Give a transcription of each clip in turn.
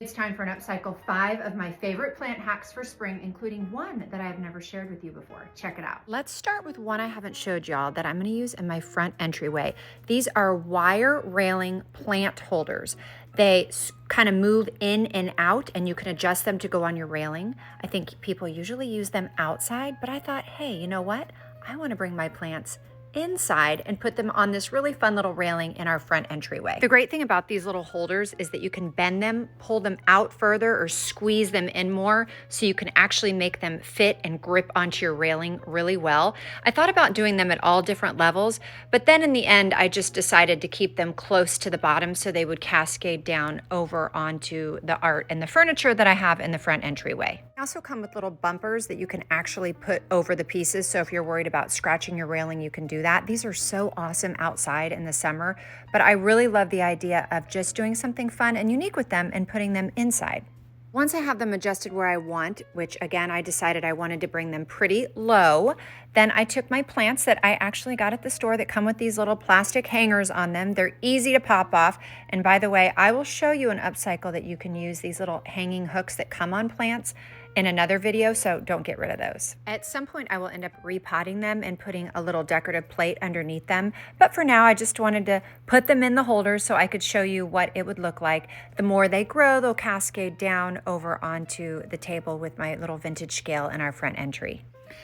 It's time for an upcycle 5 of my favorite plant hacks for spring, including one that I've never shared with you before. Check it out. Let's start with one I haven't showed y'all that I'm going to use in my front entryway. These are wire railing plant holders. They kind of move in and out, and you can adjust them to go on your railing. I think people usually use them outside, but I thought, hey, you know what? I want to bring my plants inside and put them on this really fun little railing in our front entryway. The great thing about these little holders is that you can bend them, pull them out further, or squeeze them in more so you can actually make them fit and grip onto your railing really well. I thought about doing them at all different levels, but then in the end I just decided to keep them close to the bottom so they would cascade down over onto the art and the furniture that I have in the front entryway. They also come with little bumpers that you can actually put over the pieces, so if you're worried about scratching your railing, you can do that. These are so awesome outside in the summer, but I really love the idea of just doing something fun and unique with them and putting them inside. Once I have them adjusted where I want, which again, I decided I wanted to bring them pretty low, then I took my plants that I actually got at the store that come with these little plastic hangers on them. They're easy to pop off. And by the way, I will show you an upcycle that you can use these little hanging hooks that come on plants in another video, so don't get rid of those. At some point, I will end up repotting them and putting a little decorative plate underneath them. But for now, I just wanted to put them in the holders so I could show you what it would look like. The more they grow, they'll cascade down over onto the table with my little vintage scale in our front entry.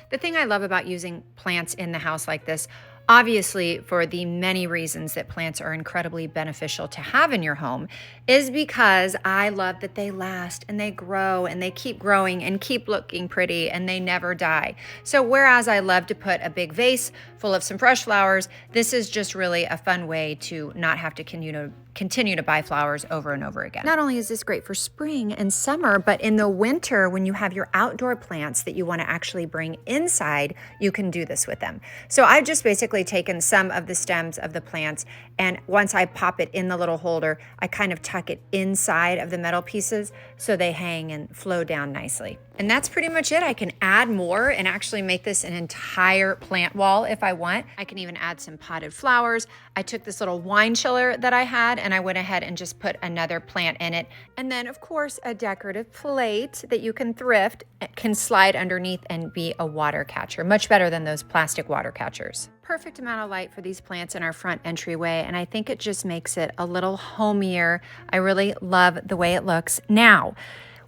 The thing I love about using plants in the house like this, obviously for the many reasons that plants are incredibly beneficial to have in your home, is because I love that they last and they grow and they keep growing and keep looking pretty and they never die. So whereas I love to put a big vase full of some fresh flowers, this is just really a fun way to not have to continue to buy flowers over and over again. Not only is this great for spring and summer, but in the winter when you have your outdoor plants that you want to actually bring inside, you can do this with them. So I've just basically taken some of the stems of the plants, and once I pop it in the little holder, I kind of tuck it inside of the metal pieces so they hang and flow down nicely. And that's pretty much it. I can add more and actually make this an entire plant wall if I want. I can even add some potted flowers. I took this little wine chiller that I had and I went ahead and just put another plant in it. And then of course, a decorative plate that you can thrift, can slide underneath and be a water catcher. Much better than those plastic water catchers. Perfect amount of light for these plants in our front entryway, and I think it just makes it a little homier. I really love the way it looks. Now,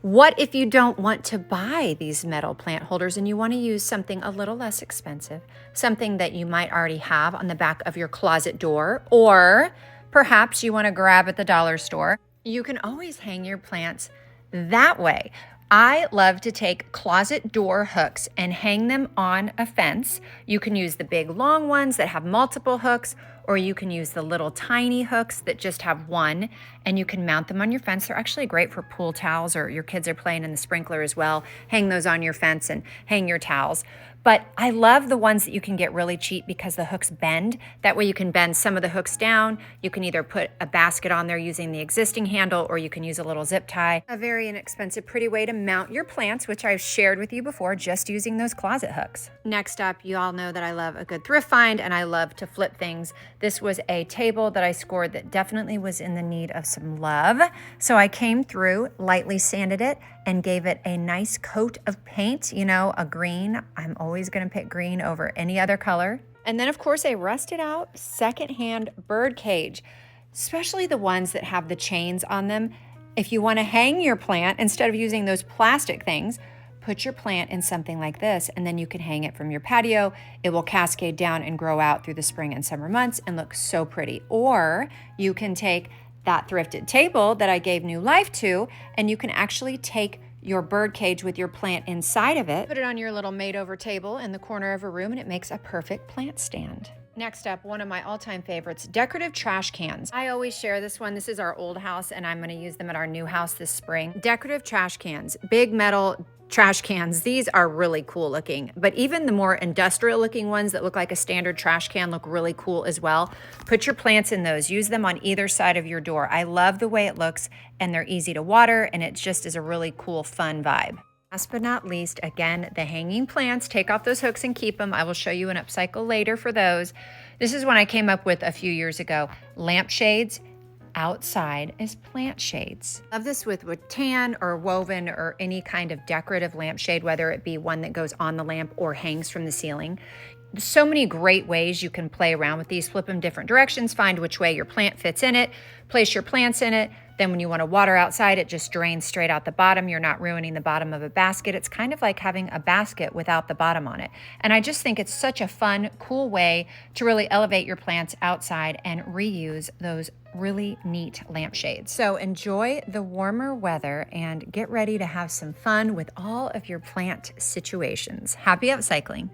what if you don't want to buy these metal plant holders and you want to use something a little less expensive, something that you might already have on the back of your closet door, or perhaps you want to grab at the dollar store? You can always hang your plants that way. I love to take closet door hooks and hang them on a fence. You can use the big long ones that have multiple hooks, or you can use the little tiny hooks that just have one, and you can mount them on your fence. They're actually great for pool towels, or your kids are playing in the sprinkler as well. Hang those on your fence and hang your towels. But I love the ones that you can get really cheap because the hooks bend. That way you can bend some of the hooks down. You can either put a basket on there using the existing handle, or you can use a little zip tie. A very inexpensive, pretty way to mount your plants, which I've shared with you before, just using those closet hooks. Next up, you all know that I love a good thrift find and I love to flip things. This was a table that I scored that definitely was in the need of some love. So I came through, lightly sanded it, and gave it a nice coat of paint, you know, a green. I'm always gonna pick green over any other color. And then of course a rusted out secondhand Birdcage, especially the ones that have the chains on them. If you wanna hang your plant, instead of using those plastic things, put your plant in something like this, and then you can hang it from your patio. It will cascade down and grow out through the spring and summer months and look so pretty. Or you can take that thrifted table that I gave new life to, and you can actually take your Birdcage with your plant inside of it, put it on your little made-over table in the corner of a room, and it makes a perfect plant stand. Next up, one of my all-time favorites, decorative trash cans. I always share this one. This is our old house, and I'm going to use them at our new house this spring. Decorative trash cans, big metal trash cans. These are really cool looking, but even the more industrial looking ones that look like a standard trash can look really cool as well. Put your plants in those. Use them on either side of your door. I love the way it looks, and they're easy to water, and it just is a really cool, fun vibe. Last but not least, again, the hanging plants. Take off those hooks and keep them. I will show you an upcycle later for those. This is one I came up with a few years ago. Lampshades. outside as plant shades. Love this with tan or woven or any kind of decorative lampshade, whether it be one that goes on the lamp or hangs from the ceiling. So many great ways you can play around with these. Flip them different directions, find which way your plant fits in it, place your plants in it. Then when you want to water outside, it just drains straight out the bottom. You're not ruining the bottom of a basket. It's kind of like having a basket without the bottom on it. And I just think it's such a fun, cool way to really elevate your plants outside and reuse those really neat lampshades. So enjoy the warmer weather and get ready to have some fun with all of your plant situations. Happy upcycling.